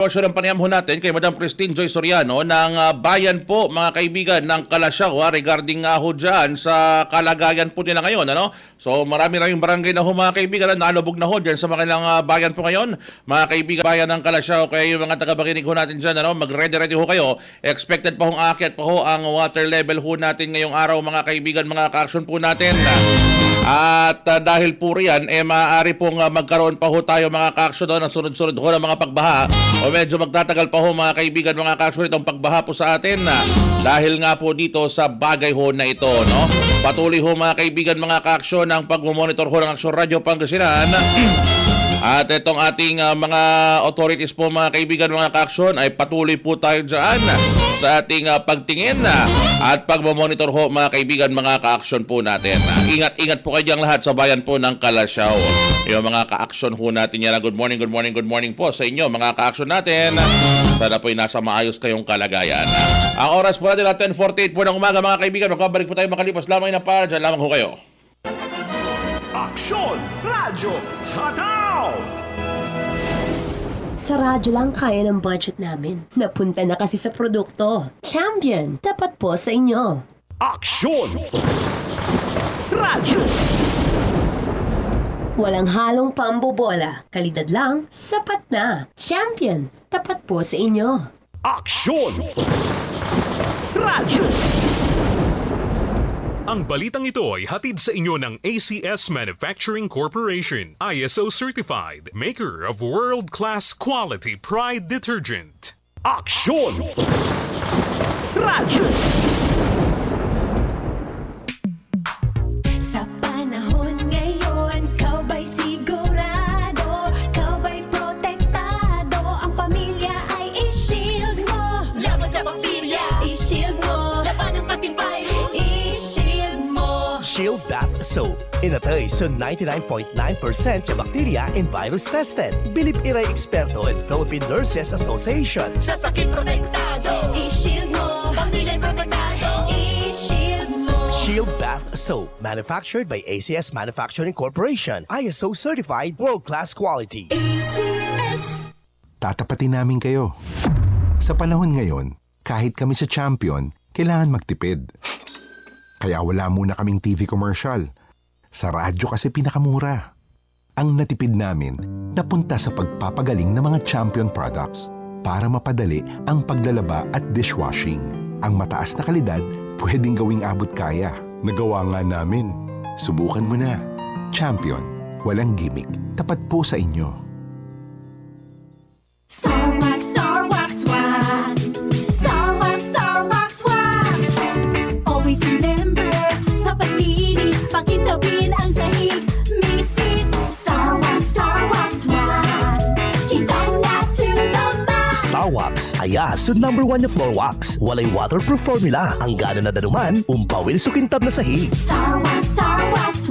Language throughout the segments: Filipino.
Portion ng panayam ho natin kay Madam Christine Joy Soriano ng bayan po mga kaibigan ng Kalasyaw regarding ho dyan sa kalagayan po nila ngayon. Ano? So marami-raming barangay na ho mga kaibigan na nalubog na ho dyan sa mga bayan po ngayon. Mga kaibigan bayan ng Kalasyaw, kaya yung mga taga-bakinig ho natin dyan, ano? Mag-ready-ready ho kayo. Expected pa hong aakyat pa ho ang water level ho natin ngayong araw mga kaibigan, mga ka-action po natin. At dahil po riyan, maaari pong magkaroon pa ho tayo mga ka-action ng sunod-sunod ho ng mga pagbaha. O medyo magtatagal pa ho mga kaibigan, mga ka-action itong pagbaha po sa atin dahil nga po dito sa bagay ho na ito. No? Patuloy ho mga kaibigan, mga ka-action ang pag-monitor ho ng Aksyon Radio Pangasinan. At itong ating mga authorities po mga kaibigan, mga ka-aksyon, ay patuloy po tayo dyan sa ating pagtingin at pagmamonitor ho mga kaibigan, mga ka-aksyon po natin. Ingat-ingat po kayo dyan lahat sa bayan po ng Kalasyaw. Yung mga ka-aksyon ho natin yan. Good morning po sa inyo mga ka-aksyon natin. Sana po'y nasa maayos kayong kalagayan. Ang oras po natin at 10:48 po ng umaga mga kaibigan. Magkabalik po tayo makalipas lamang na para dyan lamang ho kayo. Aksyon Radyo Hataw! Sa radyo lang kaya ng budget namin. Napunta na kasi sa produkto. Champion, tapat po sa inyo. Aksyon Radyo! Walang halong pambobola. Kalidad lang, sapat na. Champion, tapat po sa inyo. Aksyon Radyo! Ang balitang ito ay hatid sa inyo ng ACS Manufacturing Corporation, ISO certified, maker of world-class quality Pride detergent. Aksyon Radyo! Sa panahon ngayon, kau ba'y sigurado? Kau ba'y protektado? Ang pamilya ay i-shield mo. Laban sa bakterya, i-shield mo. Laban ng pati virus, i-shield mo. Shield Bath Soap. Inatay sa 99.9% yung bacteria and virus tested. Bilib Iray Eksperto and Philippine Nurses Association. Sa sakit protektado, i-shield mo. Pamilya protektado, i-shield mo. Shield Bath Soap. Manufactured by ACS Manufacturing Corporation. ISO certified world-class quality. ACS. Tatapatin namin kayo. Sa panahon ngayon, kahit kami sa Champion, kailangan magtipid. Kaya wala muna kaming TV commercial. Sa radyo kasi pinakamura. Ang natipid namin napunta sa pagpapagaling ng mga Champion products para mapadali ang paglalaba at dishwashing. Ang mataas na kalidad pwedeng gawing abot kaya. Nagawa nga namin. Subukan mo na. Champion. Walang gimmick. Tapat po sa inyo. Star Wax, Star Wax, Wax. Star Wax, Star Wax, Wax. Always remember, sa paglinis, pakintabin ang sahig. Mrs. Star Wax, Wax. Kitang na to the max. Star Wax. Ayaso #1 na floor wax. Walay waterproof formula. Ang gana na danuman, umpawil sukintab na sahig. Star Wax, Wax.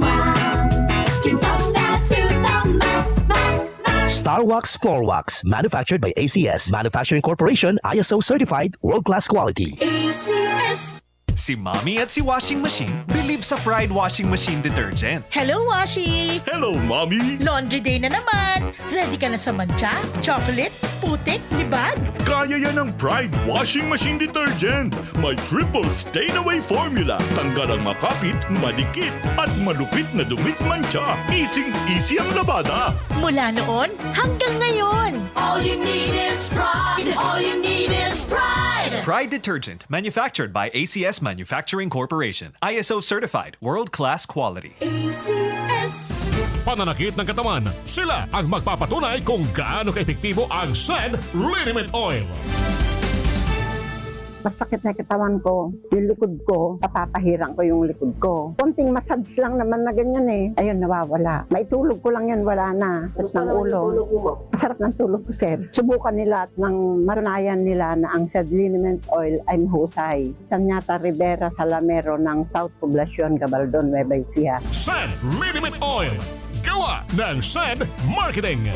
Kitang na to the max, max, max. Star Wax Floor Wax. Manufactured by ACS Manufacturing Corporation. ISO certified world-class quality. ACS. Si Mommy at si Washing Machine believe sa Pride Washing Machine Detergent. Hello, Washi! Hello, Mommy! Laundry day na naman! Ready ka na sa mancha, chocolate, putik, libag? Kaya yan ang Pride Washing Machine Detergent. May triple stain-away formula. Tanggal ang makapit, madikit, at malupit na dumit mancha. Easy ang labada. Mula noon hanggang ngayon! All you need is pride. All you need is pride. Pride Detergent, manufactured by ACS Manufacturing Corporation. ISO certified, world-class quality. ACS. Pananakit ng katawan, sila ang magpapatunay kung gaano kaepektibo ang SED Liniment Oil. Masakit na katawan ko, yung likod ko, papapahirang ko yung likod ko. Konting massage lang naman na ganyan eh. Ayun, nawawala. Maitulog ko lang yan, wala na. Sarap ng ulo. Masarap ng tulog ko, sir. Subukan nila at nang maranayan nila na ang SED Liniment Oil ay mahusay. Tanyata Rivera Salamero ng South Poblacion, Gabaldon, Nueva Ecija. SED Liniment Oil. Gawa ng SED Marketing.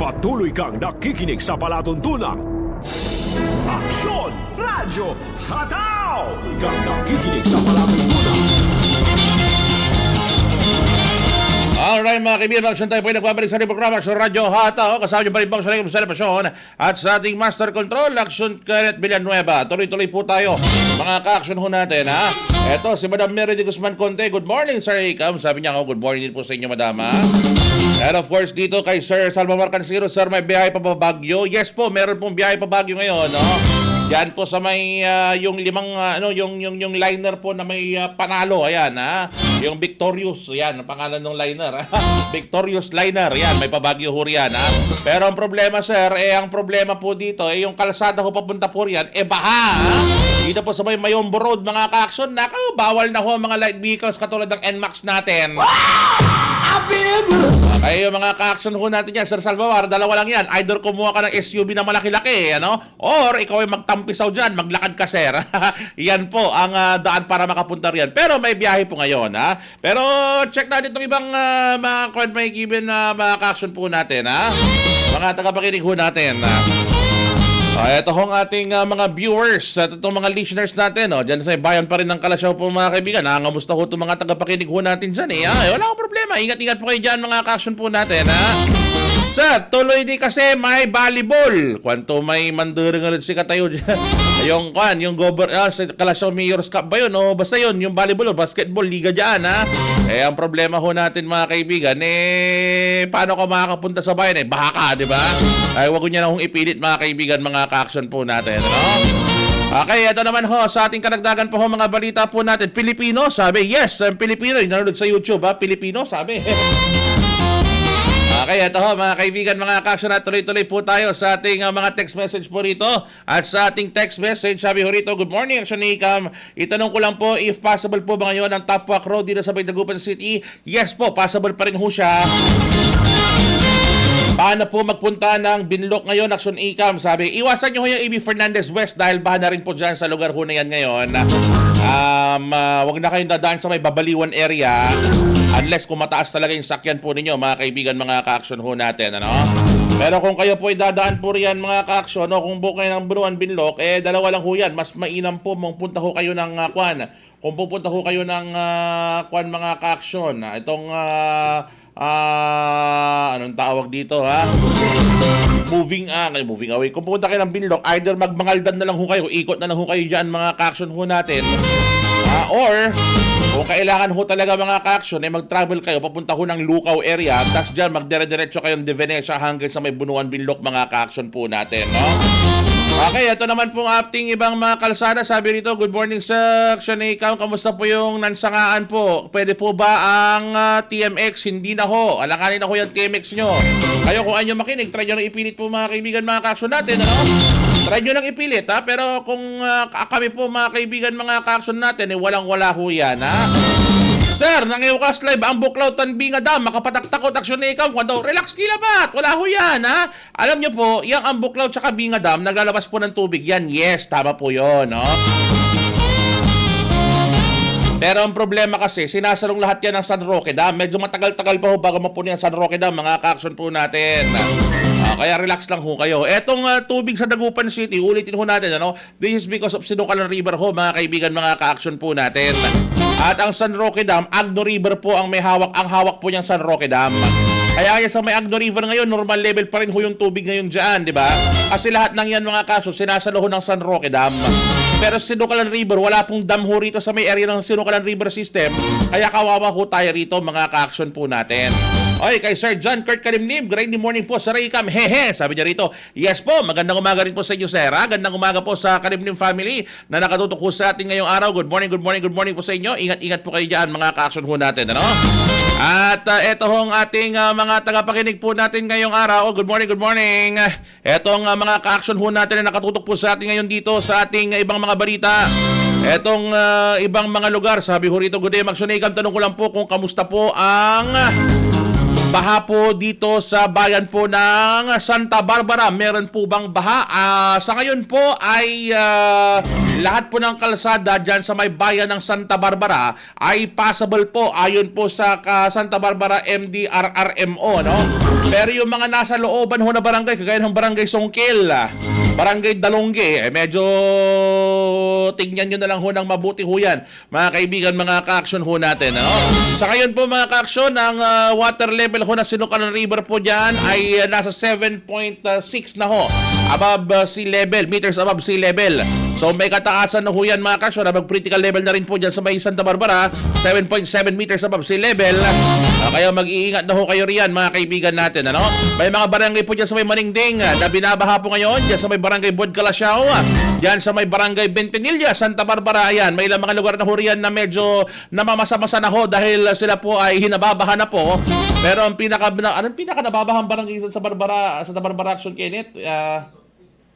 Patuloy kang nakikinig sa palatuntunan. Aksyon Radyo Hataw! Kang nakikinig sa palatuntunan. Alright mga kaibigan, action tayo po ay nagbabalik sa ating programa sa Radyo Hata. Kasama niyo pa rin po sa celebration at sa ating Master Control, Action Kenneth Villanueva. Tuloy-tuloy po tayo mga ka-action ho natin ha. Eto si Madam Mary de Guzman Conte. Good morning Sir Ikam. Sabi niya good morning din po sa inyo Madam ha. And of course dito kay Sir Salvador Canciro, Sir may biyahe pa ba Baguio? Yes po, meron pong biyahe pa Baguio ngayon no. Yan po sa may yung limang yung liner po na may panalo, ayan ha. Yung Victorious, yan ang pangalan ng liner. Victorious liner, yan may pabagyo ho riyan ha. Pero ang problema sir, ang problema po dito yung kalsada ho papunta po riyan baha ha. Dito po sa may Mayombo Road mga ka-action, nako bawal na ho ang mga light vehicles katulad ng NMAX natin. Kaya yung mga ka-action ho natin yan, Sir Salvador, dalawa lang yan. Either kumuha ka ng SUV na malaki-laki, ano? Or ikaw ay magtampisaw dyan, maglakad ka, sir. Yan po ang daan para makapunta riyan. Pero may biyahe po ngayon, ha? Pero check natin itong ibang mga may given na mga ka-action po natin, ha? Mga tagapakinig ho natin, ha? Ito hong ating mga viewers at itong mga listeners natin. Diyan sa bayan pa rin ng Kalasyaw po mga kaibigan. Nangangamusta ho itong mga tagapakinig ho natin dyan. Wala akong problema. Ingat-ingat po kayo dyan mga ka-action po natin. Sa tuloy di kasi may volleyball. Kwanto may manduring si katayo dyan. yung sa Kalasyaw Mayor's Cup ba yun? O basta yun, yung volleyball o basketball, liga dyan ha. Ang problema ho natin mga kaibigan, paano ka makakapunta sa bayan? Baha ka, di ba? Huwag ko niya na hong ipilit mga kaibigan, mga ka-action po natin, no? Okay, ito naman ho, sa ating karagdagan po ho, mga balita po natin. Pilipino, sabi, yes, Pilipino, nanonood sa YouTube ha, Pilipino, sabi. Okay, ito ho, mga kaibigan, mga ka-action, at tuloy-tuloy po tayo sa ating mga text message po rito. At sa ating text message, sabi ho rito, good morning, Action Ikam. Itanong ko lang po, if possible po ba ngayon ang Top Walk Road dito sa Dagupan City? Yes po, possible pa rin ho siya. Paano po magpunta ng Binloc ngayon, Action Ikam? Sabi, iwasan nyo ho yung A.B. Fernandez West dahil baha na rin po dyan sa lugar ho na yan ngayon. Wag na kayong dadaan sa may Babaliwan area unless kung mataas talaga yung sakyan po ninyo, mga kaibigan, mga ka-action ho natin. Ano? Pero kung kayo po ay dadaan po riyan, mga ka-action, kung buo kayo ng Buruan Binloc, dalawa lang ho yan. Mas mainam po punta ho kayo ng Kwan. Kung pupunta ho kayo ng Kwan, mga ka-action, itong anong tawag dito ha? Moving away. Kung pupunta kayo ng Binloc, either magmangaldan na lang ho kayo, ikot na lang ho kayo dyan, mga ka-action ho natin. Or kung kailangan ho talaga mga ka-action, mag-travel kayo, papunta ho ng Lucao area, tapos dyan magdire-diretso kayong De Venecia hanggang sa may Bunuan Binloc, mga ka-action po natin, no? Okay, ito naman pong ating ibang mga kalsada. Sabi rito, good morning sa Action Ikam. Kamusta po yung Nansangaan po? Pwede po ba ang TMX? Hindi na ho. Alakanin na ho yung TMX nyo. Kayo kung anyo makinig, try nyo nang ipilit po mga kaibigan, mga ka-action natin, ano? Try nyo nang ipilit, ha? Pero kung kami po mga kaibigan, mga ka-action natin, walang-wala ho yan, ha? Sir, nangiukas live ang Buklaw Tanbinga Dam, makapataktakot Action Ikam. Kwando, relax kilabat, wala ho yan ha. Alam nyo po, yung ang Buklaw tsaka Binga Dam, naglalabas po ng tubig yan. Yes, tama po yun, no? Pero ang problema kasi, sinasalong lahat yan ng San Roque Dam. Medyo matagal-tagal pa ho bago mapunin ang San Roque Dam, mga ka-action po natin. Kaya relax lang ho kayo. Etong tubig sa Dagupan City, ulitin ho natin, ano? This is because of Sinukalan River ho, mga kaibigan, mga ka-action po natin. At ang San Roque Dam, Agno River po ang may hawak. Ang hawak po niyang San Roque Dam. Kaya sa may Agno River ngayon, normal level pa rin ho yung tubig ngayon dyan, di ba? Kasi lahat ng yan, mga kaso, sinasalo ho ng San Roque Dam. Pero Sinukalan River, wala pong dam ho rito sa may area ng Sinukalan River System. Kaya kawawa ho tayo rito, mga ka-action po natin. Okay, kay Sir John Kurt Kalimlim, great morning po sa Raycam. Hehe, sabi niya rito. Yes po, magandang umaga rin po sa inyo, sir. Gandang umaga po sa Kalimlim family na nakatutok po sa ating ngayong araw. Good morning po sa inyo. Ingat-ingat po kayo dyan, mga ka-action po natin, ano? At eto hong ating mga tagapakinig po natin ngayong araw. Good morning. Etong mga ka-action po natin na nakatutok po sa ating ngayon dito sa ating ibang mga balita. Etong ibang mga lugar, sabi ho rito, good day, Action Ikam. Tanong ko lang po kung kamusta po ang baha po dito sa bayan po ng Santa Barbara. Meron po bang baha? Sa ngayon po ay lahat po ng kalsada dyan sa may bayan ng Santa Barbara ay passable po ayon po sa Santa Barbara MDRRMO, no? Pero yung mga nasa looban ho na barangay, kagaya ng Barangay Songkil, Barangay Dalongge, medyo tingnan nyo na lang ho ng mabuti ho yan, mga kaibigan, mga ka-action ho natin. Ano? Sa ngayon po mga ka-action, ang water level ho ng Sinukalan River po dyan ay nasa 7.6 na ho, above sea level, meters above sea level. So may kataasan na ho yan mga ka-action, above critical level na rin po dyan sa may Santa Barbara, 7.7 meters above sea level. Kaya mag-iingat na ho kayo riyan mga kaibigan natin. Ano? May mga barangay po dyan sa may Maningding na binabaha po ngayon, dyan sa may barangay Buod Calasiao, dyan sa may barangay Bentinilla, Santa Barbara. Ayan, may ilang mga lugar na ho riyan na medyo namamasa-masa na ho dahil sila po ay hinababaha na po. Pero ang anong pinaka nababahang barangay sa Barbara, sa Barbara Action, Kenneth?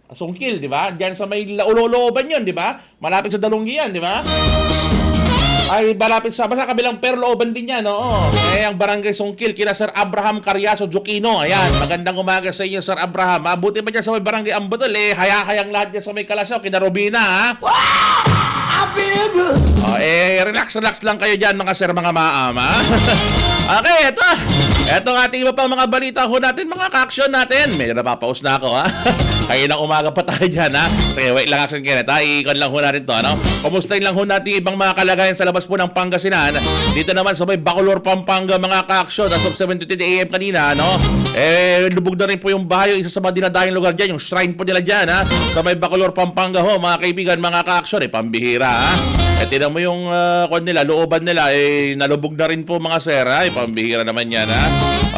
Sungkil, di ba? Diyan sa may Lauloloban yun, di ba? Malapit sa Dalonggi yan, di ba? Ay, malapit sa basta kabilang Perlooban din yan, oo. Ang barangay Sungkil, kina Sir Abraham Carriazo Jukino. Ayan, magandang umaga sa inyo, Sir Abraham. Mabuti pa dyan sa may barangay Ambotol, haya-hayang lahat dyan sa may Calasiao, kina Robina, ha? Wow! Relax lang kayo dyan, mga sir, mga maam, ha? Okay, eto ang ating iba pang mga balita ho natin, mga ka-action natin. Medyo napapaus na ako, ha? Kayo ng umaga pa tayo dyan, ha? Sige, wait lang, Action Kenneth, ha? Iikon lang ho natin to, ano? Kumustahin lang ho natin ibang mga kalagayan sa labas po ng Pangasinan. Dito naman sa may Bacolor, Pampanga, mga ka-action, as of 7:20 AM kanina, ano? Lubog na rin po yung bahay, isa sa mga dinadayang lugar dyan, yung shrine po nila dyan, ha? Sa may Bacolor, Pampanga ho, mga kaibigan, mga ka-action, pambihira, ha? Tingnan mo yung looban nila, nalubog na rin po, mga sir, ha? Pambihira naman yan, ha?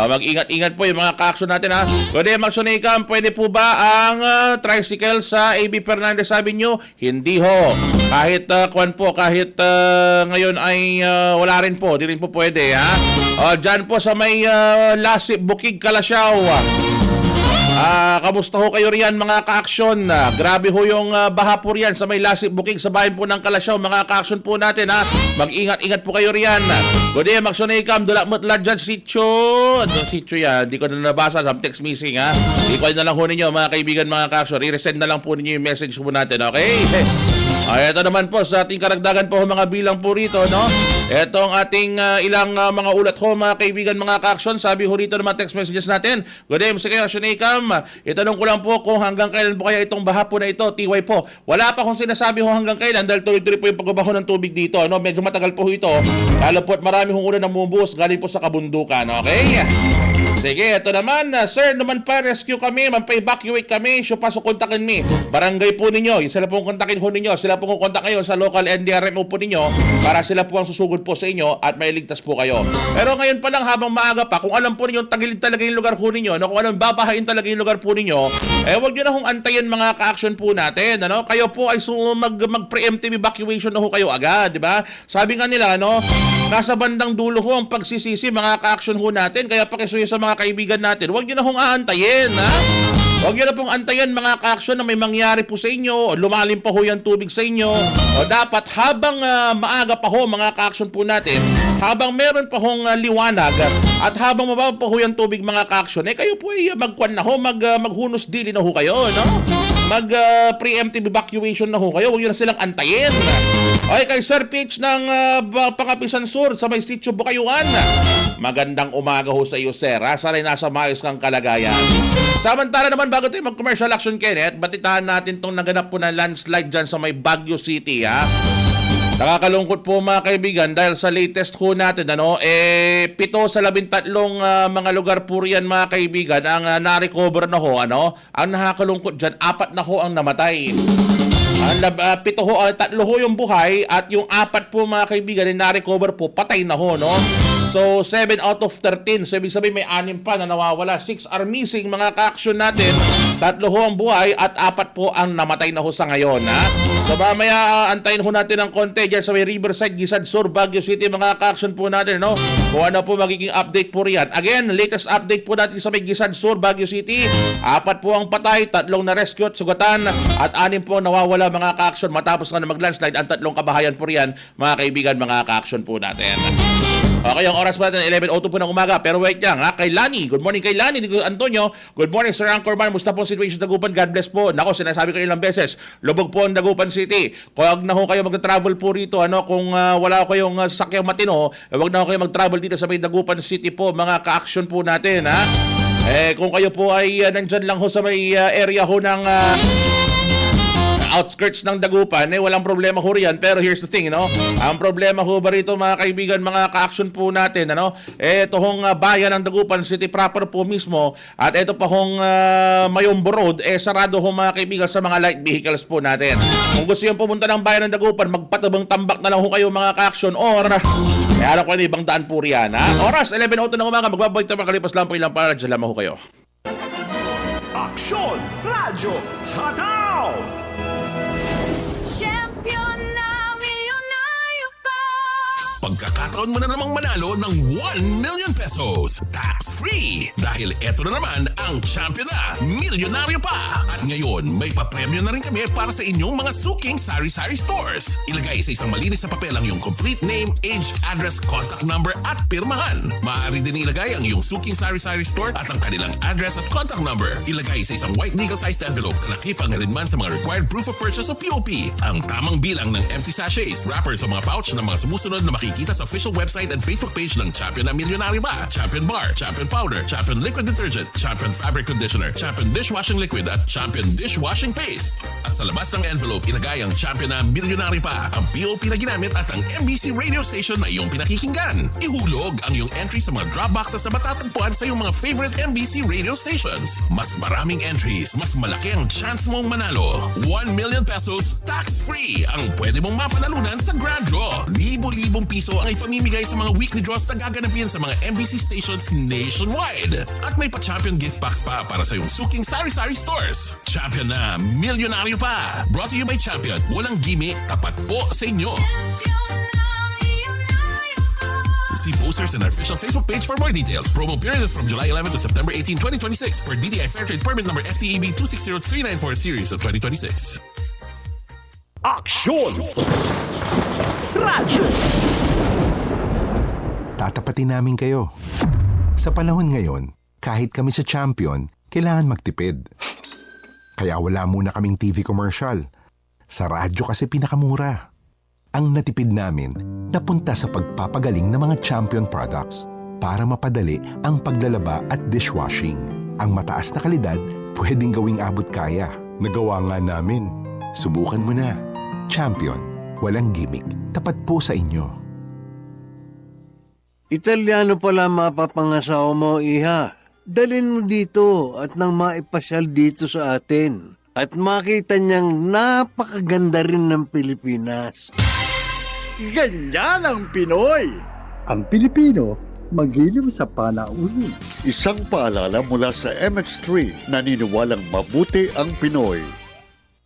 Mag-ingat-ingat po yung mga ka-action natin, ha? Pwede, Maxonicam, pwede po ba ang tricycle sa AB Fernandez Avenue? Hindi ho. Kahit kahit ngayon ay wala rin po, di rin po pwede, ha? Dyan po sa may Lasip, Bukig, Calasiao. Kamusta ho kayo riyan, mga ka-action? Grabe ho yung baha po riyan sa may Lasip, Bukig, sa bayan po ng Calasiao, mga ka-action po natin, ha? Mag-ingat-ingat po kayo riyan. Good day, Maxonicam, Dulak-Mutla dyan, Sitio. Sitio yan, di ko na nabasa, some text missing, ha? I-call na lang ho ninyo, mga kaibigan, mga ka-action. I-resend na lang po ninyo yung message po natin, okay? Ito naman po sa ating karagdagan po mga bilang po rito, no? Ito ang ating ilang mga ulat ho, mga kaibigan, mga ka-action. Sabi ho rito ng mga text messages natin. Good day, Mr. Sionecam. Itanong ko lang po kung hanggang kailan po kaya itong baha po na ito, TY po. Wala pa kung sinasabi ho hanggang kailan dahil tuloy-tuloy po yung pagbabaho ng tubig dito, no? Medyo matagal po ito. Lalo po at marami hong ulan na bumubuhos galing po sa kabundukan, okay? Sige, ito naman, sir, naman pa, rescue kami, man-pa-evacuate kami, so pasok kontakin me. Barangay po ninyo, sila pong kontakin ho ninyo, sila pong kontak kayo sa local NDRMO po ninyo para sila po ang susugod po sa inyo at mailigtas po kayo. Pero ngayon pa lang, habang maaga pa, kung alam po ninyo tagilid talaga yung lugar po ninyo, kung alam babahain talaga yung lugar po ninyo, huwag nyo na hong antayin, mga ka-action po natin, ano? Kayo po ay mag-preemptive evacuation na ho kayo agad, di ba? Sabi nga nila, ano, nasa bandang dulo ho ang pagsisisi, mga ka-action ho natin, kaya pakisuyo sa mga kaibigan natin, huwag nyo na hong aantayin, ha? Huwag nyo na pong antayin, mga ka-action, na may mangyari po sa inyo, o lumalim pa ho yung tubig sa inyo, o dapat habang maaga pa ho, mga ka-action po natin, habang meron pa hong liwanag, at habang mababa pa ho yung tubig, mga ka-action, kayo po ay magkwan na ho, maghunos dili na ho kayo, no? Mag-preemptive evacuation na ho kayo, huwag nyo na silang antayin. Okay, kay Sir Pitch ng Pangapisan Sur sa may Sitio Bukayuan. Magandang umaga ho sa iyo, sir. Sana'y nasa maayos kang kalagayan. Samantala naman, bago tayo mag-commercial action, Kenneth, batitahan natin itong naganap po na landslide dyan sa may Baguio City, ha? Nakakalungkot po, mga kaibigan, dahil sa latest ho natin, 7 sa 13 mga lugar po riyan, mga kaibigan, ang na-recover na ho, ano? Ang nakakalungkot dyan, 4 na ho ang namatay. 3 ho yung buhay at yung 4 po, mga kaibigan, na-recover po, patay na ho, no? So, 7 out of 13. So, ibig sabihin may 6 pa na nawawala. 6 are missing, mga ka-action natin. 3 ho ang buhay at 4 po ang namatay na ho sa ngayon, ha? So, mamaya antayin ho natin ng konti dyan sa may Riverside, Gisad Sur, Baguio City, mga ka-action po natin, no? Kung ano po magiging update po riyan. Again, latest update po natin sa may Gisad Sur, Baguio City. 4 po ang patay, 3 na rescue at sugatan, at 6 po ang nawawala, mga ka-action, matapos nga na mag-landslide ang 3 kabahayan po riyan, mga kaibigan, mga ka-action po natin. Okay, ang oras po natin 11:02 po ng umaga. Pero wait lang, ha? Kay Lani. Good morning kay Lani. Antonio. Good morning, Sir Anchorman. Musta po ang situation sa Dagupan? God bless po. Nako, sinasabi ko ilang beses. Lubog po ang Dagupan City. Kung na ho kayo mag-travel po rito, ano, kung wala kayong sakyang matino, wag na ho kayo mag-travel dito sa may Dagupan City po, mga ka-action po natin, ha? Kung kayo po ay nandyan lang ho sa may area ho ng outskirts ng Dagupan, walang problema ho riyan. Pero here's the thing, ang problema ho ba rito mga kaibigan, mga ka-action po natin, ito hong bayan ng Dagupan City proper po mismo, at ito pa hong Mayombo Road, sarado ho mga kaibigan sa mga light vehicles po natin. Kung gusto yung pumunta ng bayan ng Dagupan, magpatabang tambak na lang ho kayo mga ka-action, or alam ko na ibang daan po riyan. Oras, 11:08 ng umaga, magbabalik tayo makalipas lang po ilang para, dyan lamang ho kayo. Aksyon! Radyo Hataw! Champion na milyonaryo pa. Pagkakataon mo na namang manalo ng 1 million pesos tax-free dahil eto na naman ang champion na milyonaryo pa. At ngayon may papremyo na rin kami para sa inyong mga suking sari-sari stores. Ilagay sa isang malinis na papel ang iyong complete name, age, address, contact number at pirmahan. Maaari din ilagay ang iyong suking sari-sari store at ang kanilang address at contact number. Ilagay sa isang white legal-sized envelope na nakipag-alinman sa mga required proof of purchase o POP. Ang tamang bilang ng empty sachets, wrappers o mga pouch ng mga sumusunod na makikita sa official website and Facebook page ng Champion na Milyonaryo Ba, Champion Bar, Champion Powder, Champion Liquid Detergent, Champion Fabric Conditioner, Champion Dishwashing Liquid at Champion Dishwashing Paste. At sa labas ng envelope, ilagay ang Champion na Milyonaryo Pa, ang POP na ginamit at ang MBC radio station na iyong pinakikinggan. Ihulog ang iyong entry sa mga drop boxes na matatagpuan sa iyong mga favorite MBC radio stations. Mas maraming entries, mas malaki ang chance mong manalo. 1 million pesos tax-free ang pwede mong mapanalunan sa Grand Draw. Libo-libong piso ang ipamimigay sa mga weekly draws na gaganapin sa mga MBC stations nationwide. At may pa-champion gift box pa para sa iyong suking sari-sari stores. Champion na Milyonaryo Pa. Brought to you by Champion. Walang gimmick, tapat po sa inyo. See posters in our official Facebook page for more details. Promo period is from July 11 to September 18, 2026 per DTI Fairtrade Permit number FTEB 260394 series of 2026. Aksyon! Radyo! Tatapatin namin kayo. Sa panahon ngayon, kahit kami sa Champion, kailangan magtipid. Kaya wala muna kaming TV commercial. Sa radyo kasi pinakamura. Ang natipid namin napunta sa pagpapagaling ng mga Champion products para mapadali ang paglalaba at dishwashing. Ang mataas na kalidad pwedeng gawing abot kaya. Nagawa nga namin. Subukan mo na. Champion. Walang gimmick. Tapat po sa inyo. Italiano pala mapapangasawa mo, Iha. Dalhin mo dito at nang maipasyal dito sa atin. At makita niyang napakaganda rin ng Pilipinas. Ganyan ang Pinoy! Ang Pilipino, magiliw sa panauhin. Isang paalala mula sa MX3, naniniwalang mabuti ang Pinoy.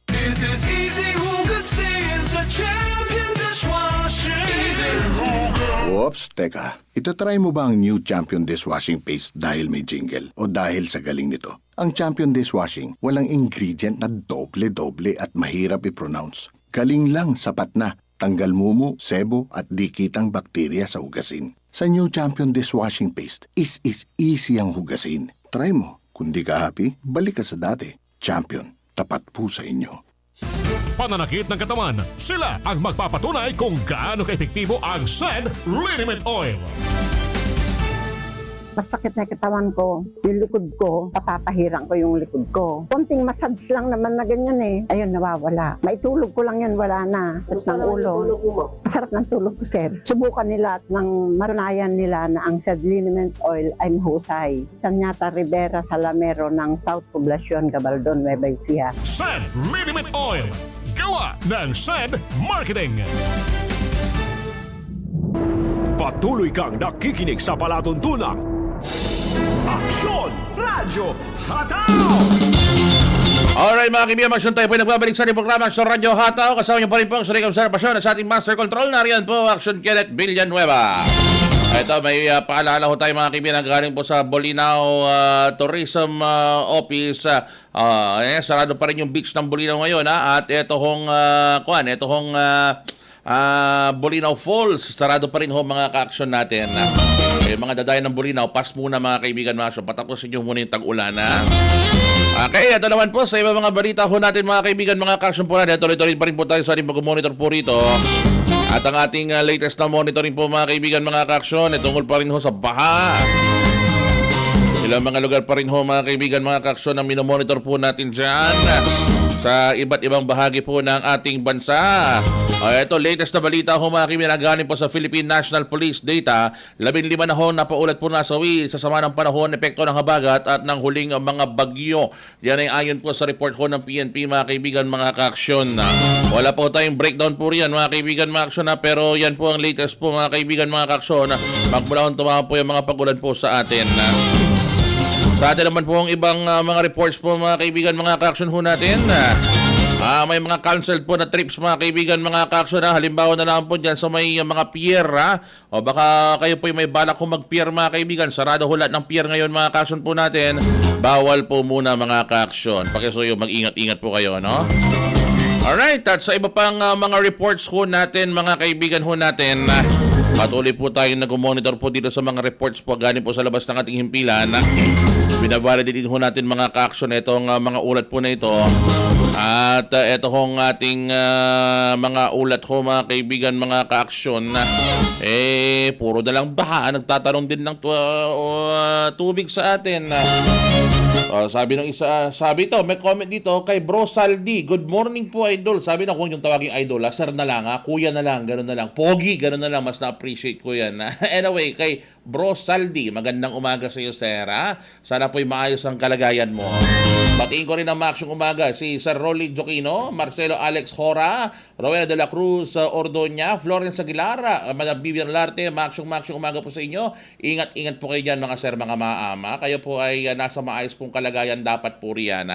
This is easy hugasin sa Champion Dishwashing. Easy hugas. Oops, teka. Itatry mo ba ang new Champion Dishwashing Paste dahil may jingle o dahil sa galing nito? Ang Champion Dishwashing, walang ingredient na doble-doble at mahirap i-pronounce. Galing lang, sapat na. Tanggal mumu, sebo at dikitang bakterya sa hugasin. Sa new Champion Dishwashing Paste, is easy ang hugasin. Try mo. Kung di ka happy, balik ka sa dati. Champion, tapat po sa inyo. Pananakit ng katawan, sila ang magpapatunay kung gaano ka-epektibo ang Sen Liniment Oil. Masakit na katawan ko, yung likod ko, papapahirang ko yung likod ko. Konting massage lang naman na ganyan eh. Ayun, nawawala. Maitulog ko lang yan, wala na. At ng ulo. Masarap ng tulog ko, sir. Subukan nila at nang maranayan nila na ang Sen Liniment Oil ay mahusay. Tanyata Rivera Salamero ng South Poblacion, Gabaldon, Nueva Ecija. Sen Liniment Oil. Gawa ng Sen Marketing. Patuloy kang nakikinig sa palatuntunang Aksyon! Radyo Hataw! Alright mga kaibigan, magsyon tayo po nagbabalik sa ating programa Aksyon Radyo Hataw. Kasama niyo pa rin po ang Suring Observasyon at sa ating Master Control. Nariyan po Aksyon Kenneth Villanueva. Ito, may paalala ho tayo mga kaibigan galing po sa Bolinao Tourism Office. Sarado pa rin yung beach ng Bolinao ngayon. At ito hong Bolinao Falls, sarado pa rin ho mga ka-action natin. Yung mga dadayan ng Bolinao, pass muna mga kaibigan mga action. Patapusin nyo muna yung tag-ulan. Okay, ito naman po sa iba mga balita ho natin mga kaibigan mga ka-action po natin. Tuloy-tuloy pa rin po tayo sa ating pag-monitor po rito. At ang ating latest na monitoring po mga kaibigan mga ka-action, tungkol pa rin ho sa baha. Ilang mga lugar pa rin ho mga kaibigan mga ka-action ang minomonitor po natin dyan. sa iba't ibang bahagi po ng ating bansa. Ito, latest na balita ho mga kaibigan, galing po sa Philippine National Police data. 15 na ho na paulat po nasawi sa sama ng panahon, epekto ng habagat at ng huling mga bagyo. Yan ay ayon po sa report ho ng PNP mga kaibigan, mga kaaksyon. Wala po tayong breakdown po riyan mga kaibigan, mga aksyon, pero yan po ang latest po mga kaibigan, mga kaaksyon. Magmula tumama po yung mga pagulan po sa atin. Sa atin naman po ang ibang mga reports po mga kaibigan, mga kaaksyon ho natin. May mga canceled po na trips mga kaibigan, mga kaaksyon. Halimbawa na lang po dyan sa may mga pier. O baka kayo po may balak kung mag-pier mga kaibigan. Sarado ho lahat ng pier ngayon mga kaaksyon po natin. Bawal po muna mga kaaksyon. Pakisuyo, mag-ingat-ingat po kayo, no? Alright, at sa iba pang mga reports ho natin mga kaibigan ho natin. Patuloy po tayong nag-monitor po dito sa mga reports po galing po sa labas ng ating himpilan. Binavalidate din ho natin mga kaaksyon itong mga ulat po na ito. At ito hong ating mga ulat ho mga kaibigan, mga kaaksyon. Puro na lang baha. Nagtatanong din ng tubig sa atin. Sabi ng isa, sabi ito, may comment dito kay Bro Saldi. Good morning po, idol. Sabi na kung yung tawaging idol, sir na lang, kuya na lang, gano'n na lang. Pogi, gano'n na lang, mas na-appreciate ko yan. Anyway, kay Bro Saldi, magandang umaga sa iyo, sir. Sana po'y maayos ang kalagayan mo. Batiin ko rin ang maksyong umaga si Sir Rolly Joquino, Marcelo Alex Hora, Rowena de la Cruz Ordoña, Florence Aguilar, Madam Vivian Larte, maksyong umaga po sa inyo. Ingat-ingat po kayo dyan mga sir, mga maama. Kayo po ay nasa maayos pong kalagayan dapat po riyan.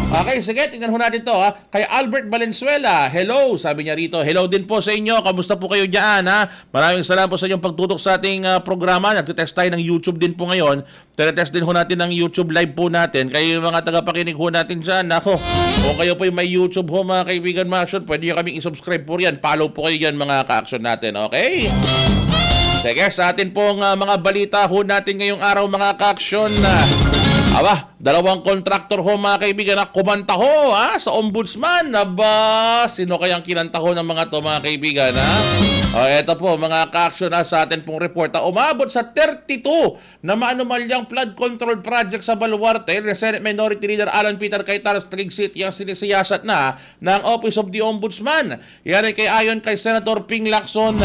Okay, sige, tingnan ho natin to. Kay Albert Valenzuela, hello, sabi niya rito. Hello din po sa inyo. Kamusta po kayo dyan? Maraming salamat po sa inyong pagtutok sa ating programa. Nagtitest tayo ng YouTube din po ngayon. Tinetest din ho natin ng YouTube live po natin. Kayo mga tagapakinig ho natin dyan. Ako, kung kayo po may YouTube ho mga kaibigan, mga action, pwede nyo kaming isubscribe po riyan. Follow po kayo dyan mga ka-action natin. Okay? Sige, sa atin pong mga balita ho natin ngayong araw mga ka-action. Dalawang kontraktor ho mga kaibigan na kumanta ho sa ombudsman. Sino kayang kinanta ho ng mga to mga kaibigan? Eto po mga ka-action sa atin pong report. Umabot sa 32 na maanumalyang flood control project sa Baluarte. Senate Minority Leader Alan Peter Cayetano sa Taguig City ang sinisiyasat na ng Office of the Ombudsman. Yan ay ayon kay Senator Ping Lacson.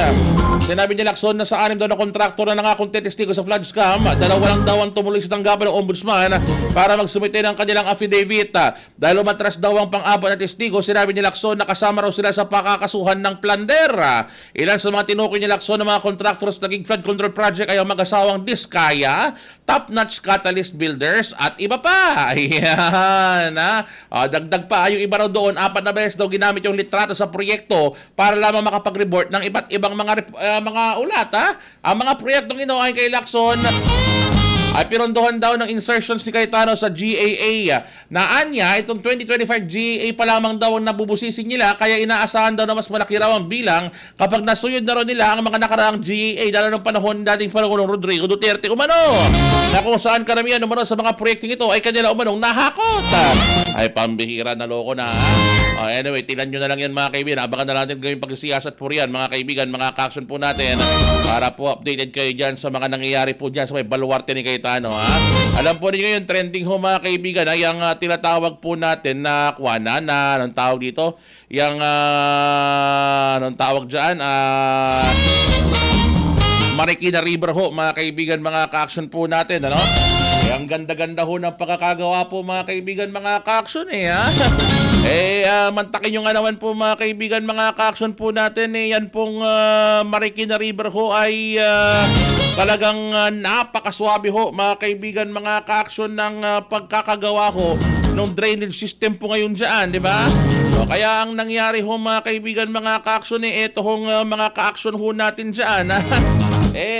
Sinabi ni Lacson na sa 6 daw na kontraktor na nangakong testigo sa flood scam, 2 lang daw ang tumuloy sa tanggapan ng Ombudsman para magsumite ng kanilang affidavit. Dahil umatras daw ang pang-apat na testigo, sinabi ni Lacson na kasama raw sila sa pakakasuhan ng plunder. Ilan sa mga tinukoy ni Lacson ng mga contractors sa Taguig Flood Control Project ay ang mag-asawang Diskaya, Top Notch Catalyst Builders at iba pa. Ayan. Dagdag pa, yung iba raw doon, 4 na beses daw ginamit yung litrato sa proyekto para lamang makapag-report ng iba't ibang mga ulat. Ang mga proyektong ino ay kay Lacson ay pirondohan daw ng insertions ni Cayetano sa GAA. Anya, itong 2025 GAA pa lamang daw ang nabubusising nila, kaya inaasahan daw na mas malaki raw ang bilang kapag nasuyod na raw nila ang mga nakaraang GAA, lalo ng panahon dating Pangulong Rodrigo Duterte umano, na kung saan karamihan umano sa mga proyekting ito ay kanila umanong nahakot. Ay pambihira na loko na. Anyway, tinan nyo na lang yan mga kaibigan. Abangan na natin gawing pagsisiyasat po riyan mga kaibigan, mga ka-action po natin para po updated kayo dyan sa mga nangyayari po dyan sa may Baluarte ni Cayetano. Alam po rin ngayon, trending ho mga kaibigan ay ang tinatawag po natin na kuwana na anong tawag dito? Yung anong tawag dyan? Marikina River ho mga kaibigan, mga ka-action po natin. Ang ganda-ganda ho ng pagkakagawa po mga kaibigan, mga ka-action mantakin nyo nga naman po mga kaibigan, mga ka-action po natin. Yan pong Marikina River ho ay talagang napakaswabe ho mga kaibigan, mga ka-action ng pagkakagawa ho ng drainage system po ngayon dyan, di ba? So, kaya ang nangyari ho mga kaibigan, mga ka-action ito hong mga ka-action ho natin dyan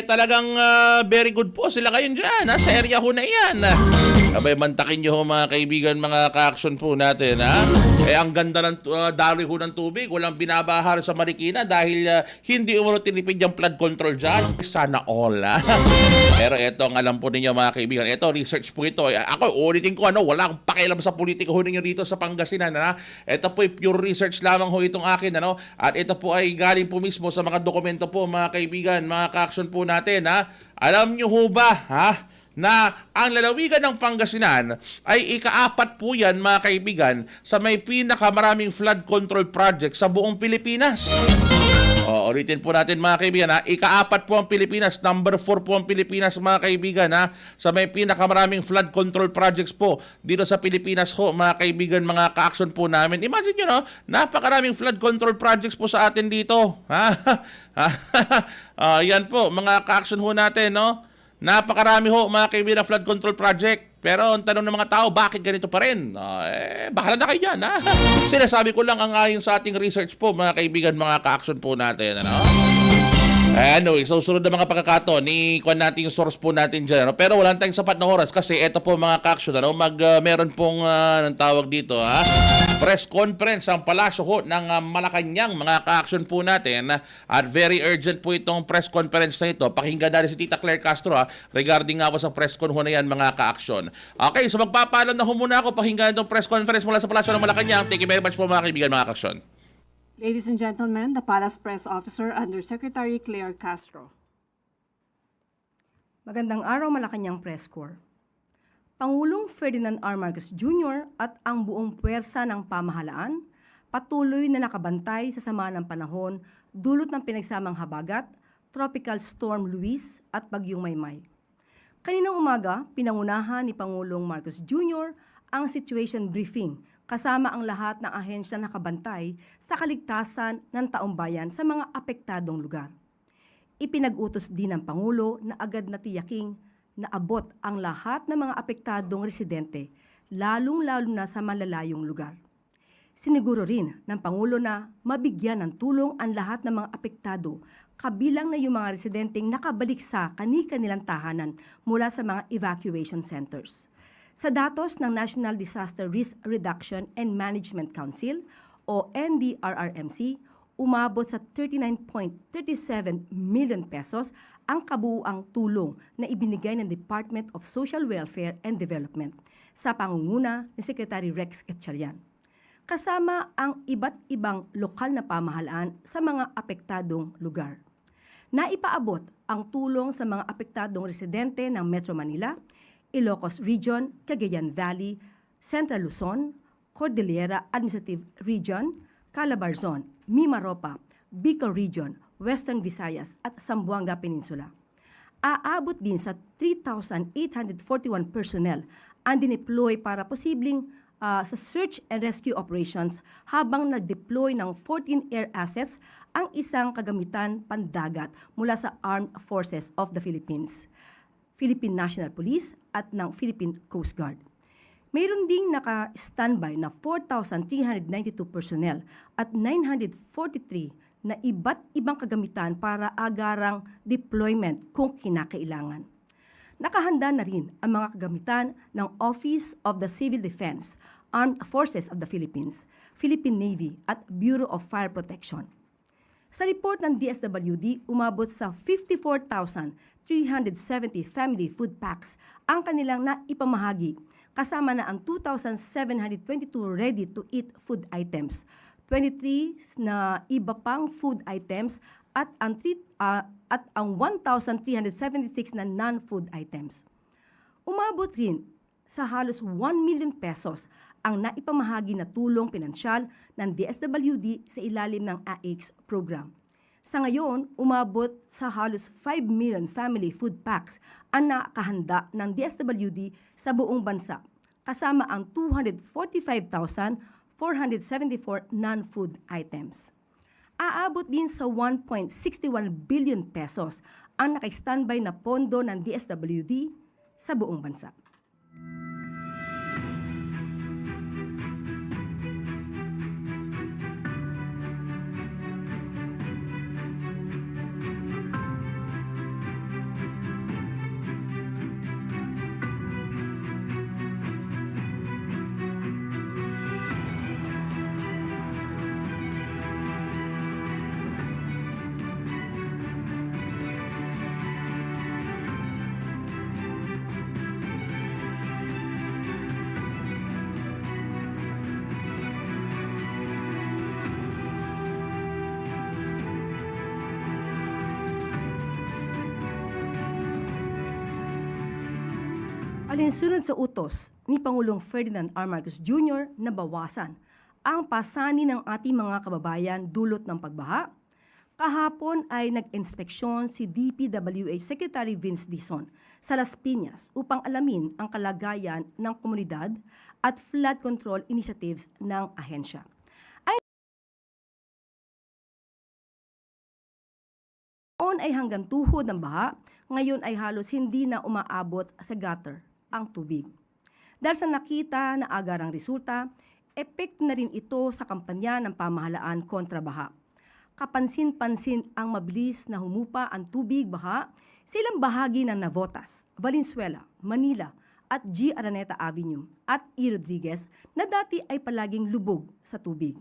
talagang very good po sila ngayon dyan sa area ho na yan. Abay, mantakin nyo ho mga kaibigan, mga ka-action po natin ang ganda ng daloy ho ng tubig, walang binabahar sa Marikina dahil hindi umano tinipid yung flood control dyan. Sana all. Pero ito ang alam po ninyo mga kaibigan, ito research po ito. Ako ulitin ko, wala akong pakialam sa politika ho ninyo dito sa Pangasinan. Ito po pure research lamang ho itong akin. At ito po ay galing po mismo sa mga dokumento po mga kaibigan, mga ka-action po natin. Alam nyo ho ba na ang lalawigan ng Pangasinan ay ika-4 po yan mga kaibigan sa may pinakamaraming flood control project sa buong Pilipinas. Ulitin po natin mga kaibigan ha, ika-4 po ang Pilipinas, number 4 po ang Pilipinas mga kaibigan ha, sa may pinakamaraming flood control projects po dito sa Pilipinas ho mga kaibigan, mga ka-action po namin. Imagine nyo no, napakaraming flood control projects po sa atin dito. Yan po mga ka-action ho natin no. Napakarami ho mga kaibigan flood control project. Pero ang tanong ng mga tao, bakit ganito pa rin? Bahala na kayo dyan, ha? Sinasabi ko lang ang ayon sa ating research po, mga kaibigan, mga ka-action po natin, ano? Anyway, so sunod na mga pagkakataon, ikuha natin yung source po natin dyan, ano? Pero wala tayong sapat na oras kasi eto po mga ka-action, ano? Meron pong, anong tawag dito, ha? Press conference ang palasyo ho ng Malacanang, mga ka-action po natin, at very urgent po itong press conference na ito. Pakinggan natin si Tita Claire Castro, ha? Regarding nga po sa press con ho na yan, mga ka-action. Okay, so magpapaalam na ho muna ako, pakinggan itong press conference mula sa palasyo ng Malacanang. Thank you very much po mga kaibigan, mga ka-action. Ladies and gentlemen, the Palace Press Officer Undersecretary Claire Castro. Magandang araw Malacanang Press Corps. Pangulong Ferdinand R. Marcos Jr. at ang buong puwersa ng pamahalaan patuloy na nakabantay sa sama ng panahon dulot ng pinagsamang habagat, Tropical Storm Luis at Bagyong Maymay. Kaninang umaga, pinangunahan ni Pangulong Marcos Jr. ang situation briefing kasama ang lahat ng ahensya na nakabantay sa kaligtasan ng taumbayan sa mga apektadong lugar. Ipinag-utos din ng Pangulo na agad na tiyaking na abot ang lahat ng mga apektadong residente, lalong-lalo na sa malalayong lugar. Siniguro rin ng Pangulo na mabigyan ng tulong ang lahat ng mga apektado, kabilang na yung mga residenteng nakabalik sa kani-kanilang tahanan mula sa mga evacuation centers. Sa datos ng National Disaster Risk Reduction and Management Council o NDRRMC, umabot sa 39.37 million pesos ang kabuuang tulong na ibinigay ng Department of Social Welfare and Development sa pangunguna ni Secretary Rex Gatchalian. Kasama ang iba't ibang lokal na pamahalaan sa mga apektadong lugar. Naipaabot ang tulong sa mga apektadong residente ng Metro Manila, Ilocos Region, Cagayan Valley, Central Luzon, Cordillera Administrative Region, Calabarzon, Mimaropa, Bicol Region, Western Visayas at Zamboanga Peninsula. Aabot din sa 3,841 personnel ang dineploy para posibleng sa search and rescue operations habang nag-deploy ng 14 air assets ang isang kagamitan pandagat mula sa Armed Forces of the Philippines, Philippine National Police at ng Philippine Coast Guard. Mayroon ding naka-standby na 4,392 personnel at 943 na iba't ibang kagamitan para agarang deployment kung kinakailangan. Nakahanda na rin ang mga kagamitan ng Office of the Civil Defense, Armed Forces of the Philippines, Philippine Navy at Bureau of Fire Protection. Sa report ng DSWD, umabot sa 54,370 family food packs ang kanilang naipamahagi, kasama na ang 2,722 ready-to-eat food items, 23 na iba pang food items at ang 1,376 na non-food items. Umabot rin sa halos 1 million pesos ang naipamahagi na tulong pinansyal ng DSWD sa ilalim ng AIX program. Sa ngayon, umabot sa halos 5 million family food packs ang nakahanda ng DSWD sa buong bansa, kasama ang 245,474 non-food items. Aabot din sa 1.61 billion pesos ang naka-standby na pondo ng DSWD sa buong bansa. Alinsunod sa utos ni Pangulong Ferdinand R. Marcos Jr. na bawasan ang pasani ng ating mga kababayan dulot ng pagbaha, kahapon ay nag-inspeksyon si DPWH Secretary Vince Dizon sa Las Piñas upang alamin ang kalagayan ng komunidad at flood control initiatives ng ahensya. Noon ay hanggang tuhod ng baha, ngayon ay halos hindi na umaabot sa gutter ang tubig. Dahil sa nakita na agarang resulta, epekto na rin ito sa kampanya ng pamahalaan kontra baha. Kapansin-pansin ang mabilis na humupa ang tubig baha sa ilang bahagi ng Navotas, Valenzuela, Manila at G. Araneta Avenue at E. Rodriguez na dati ay palaging lubog sa tubig.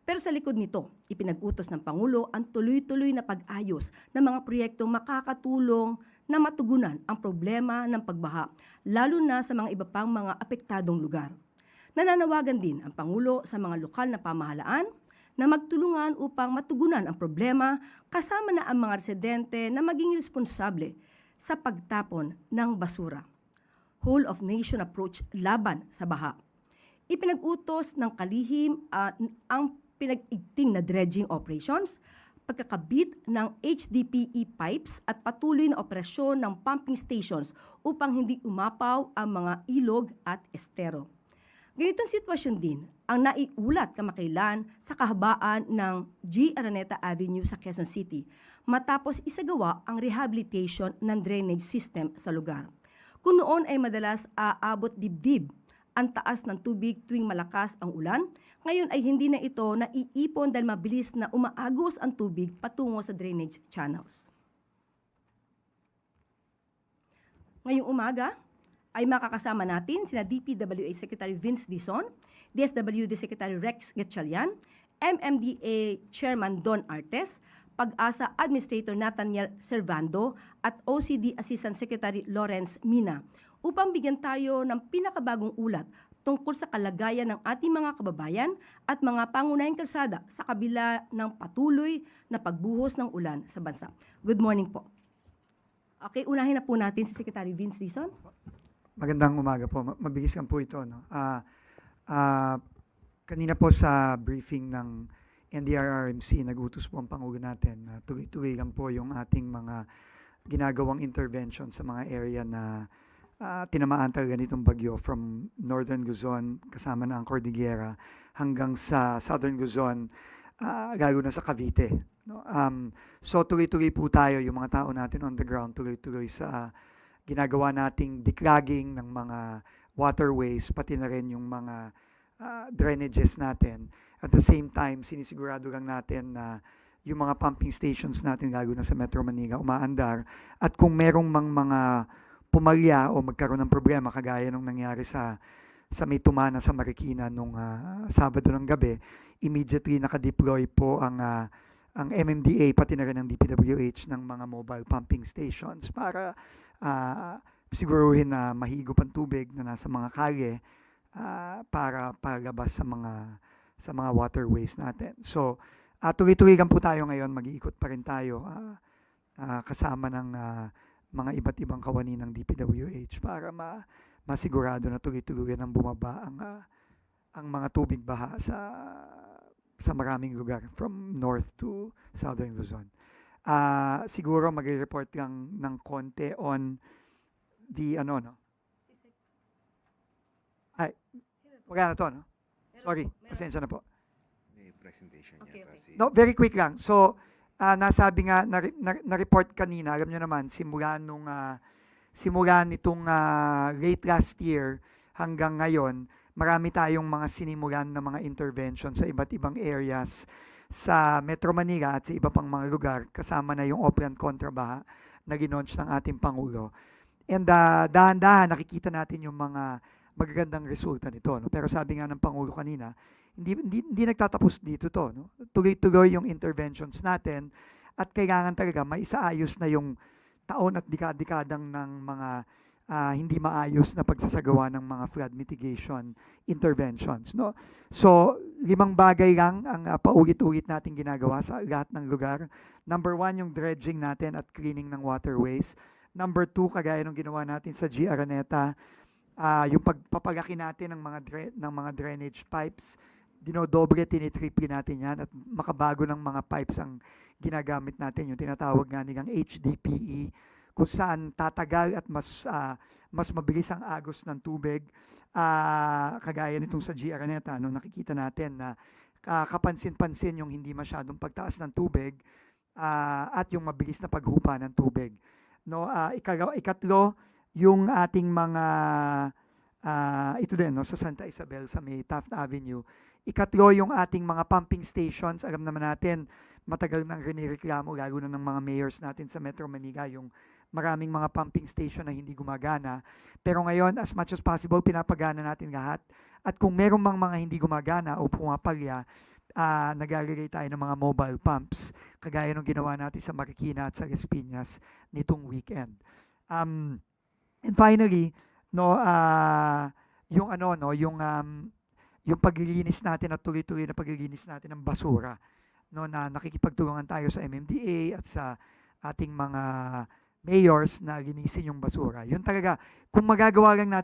Pero sa likod nito, ipinag-utos ng Pangulo ang tuloy-tuloy na pag-ayos ng mga proyektong makakatulong na matugunan ang problema ng pagbaha, lalo na sa mga iba pang mga apektadong lugar. Nananawagan din ang Pangulo sa mga lokal na pamahalaan na magtulungan upang matugunan ang problema kasama na ang mga residente na maging responsable sa pagtapon ng basura. Whole of nation approach laban sa baha. Ipinag-utos ng kalihim ang pinag-igting na dredging operations, pagkakabit ng HDPE pipes at patuloy na operasyon ng pumping stations upang hindi umapaw ang mga ilog at estero. Ganitong sitwasyon din ang naiulat kamakailan sa kahabaan ng G. Araneta Avenue sa Quezon City matapos isagawa ang rehabilitation ng drainage system sa lugar. Kung noon ay madalas aabot dibdib ang taas ng tubig tuwing malakas ang ulan, ngayon ay hindi na ito naiipon dahil mabilis na umaagos ang tubig patungo sa drainage channels. Ngayong umaga ay makakasama natin sina DPWH Secretary Vince Dizon, DSWD Secretary Rex Gatchalian, MMDA Chairman Don Artes, Pag-asa Administrator Nathaniel Servando at OCD Assistant Secretary Lawrence Mina upang bigyan tayo ng pinakabagong ulat tungkol sa kalagayan ng ating mga kababayan at mga pangunahing kalsada sa kabila ng patuloy na pagbuhos ng ulan sa bansa. Good morning po. Okay, unahin na po natin si Secretary Vince Dizon. Magandang umaga po. Mabilis lang po ito. No? Kanina po sa briefing ng NDRRMC, nag-utos po ang Pangulo natin na tuloy-tuloy lang po yung ating mga ginagawang intervention sa mga area na tinamaan talaga nitong bagyo from Northern Luzon, kasama na ang Cordillera, hanggang sa Southern Luzon, lalo na sa Cavite. No? So tuloy-tuloy po tayo, yung mga tao natin on the ground, tuloy-tuloy sa ginagawa nating declogging ng mga waterways, pati na rin yung mga drainages natin. At the same time, sinisigurado lang natin na yung mga pumping stations natin, lalo na sa Metro Manila, umaandar. At kung merong mga pumalya o magkaroon ng problema, kagaya nung nangyari sa may tumana sa Marikina nung Sabado ng gabi, immediately nakadeploy po ang MMDA, pati na rin ang DPWH ng mga mobile pumping stations para siguruhin na mahigop ang tubig na nasa mga kalye para palabas sa mga waterways natin. So, tuloy-tuloy lang po tayo ngayon, mag-iikot pa rin tayo kasama ng mga iba't ibang kawani ng DPWH para masigurado na tuloy-tuloy ang bumaba ang mga tubig baha sa maraming lugar from north to southern Luzon. Siguro mag-report lang ng konti on the wala na to, no? Sorry, pasensya na po. May presentation Okay. No, very quick lang. So, nasabi nga, na-report kanina, alam nyo naman, simula nitong late last year hanggang ngayon, marami tayong mga sinimulan na mga intervention sa iba't ibang areas sa Metro Manila at sa iba pang mga lugar, kasama na yung Oplan Kontrabaha na ginaunch ng ating Pangulo. And dahan-dahan nakikita natin yung mga magagandang resulta nito. No? Pero sabi nga ng Pangulo kanina, hindi nagtatapos dito to. No? Tuloy-tuloy yung interventions natin at kailangan talaga maisaayos na yung taon at dekadang ng mga hindi maayos na pagsasagawa ng mga flood mitigation interventions. No? So, 5 bagay lang ang paulit-ulit natin ginagawa sa lahat ng lugar. Number 1, yung dredging natin at cleaning ng waterways. Number 2, kagaya ng ginawa natin sa G. Araneta, yung pagpapalaki natin ng mga drainage pipes, dinodobre, tinitriple natin yan at makabago ng mga pipes ang ginagamit natin, yung tinatawag nga nilang HDPE, kung saan tatagal at mas mabilis ang agos ng tubig. Kagaya nitong sa G. Araneta, nakikita natin na kapansin-pansin yung hindi masyadong pagtaas ng tubig at yung mabilis na paghupa ng tubig. Ikatlo, yung ating mga ito din sa Santa Isabel sa may Taft Avenue. Ikatlo, yung ating mga pumping stations. Alam naman natin, matagal nang rinireklamo, lalo na ng mga mayors natin sa Metro Manila, yung maraming mga pumping station na hindi gumagana. Pero ngayon, as much as possible, pinapagana natin lahat. At kung meron mga hindi gumagana o pumapalya, naglalagay tayo ng mga mobile pumps, kagaya ng ginawa natin sa Marikina at sa Las Piñas nitong weekend. And finally, yung paglilinis natin at tuloy-tuloy na paglilinis natin ng basura, na nakikipagtulungan tayo sa MMDA at sa ating mga mayors na linisin yung basura. Yun talaga, kung magagawa lang natin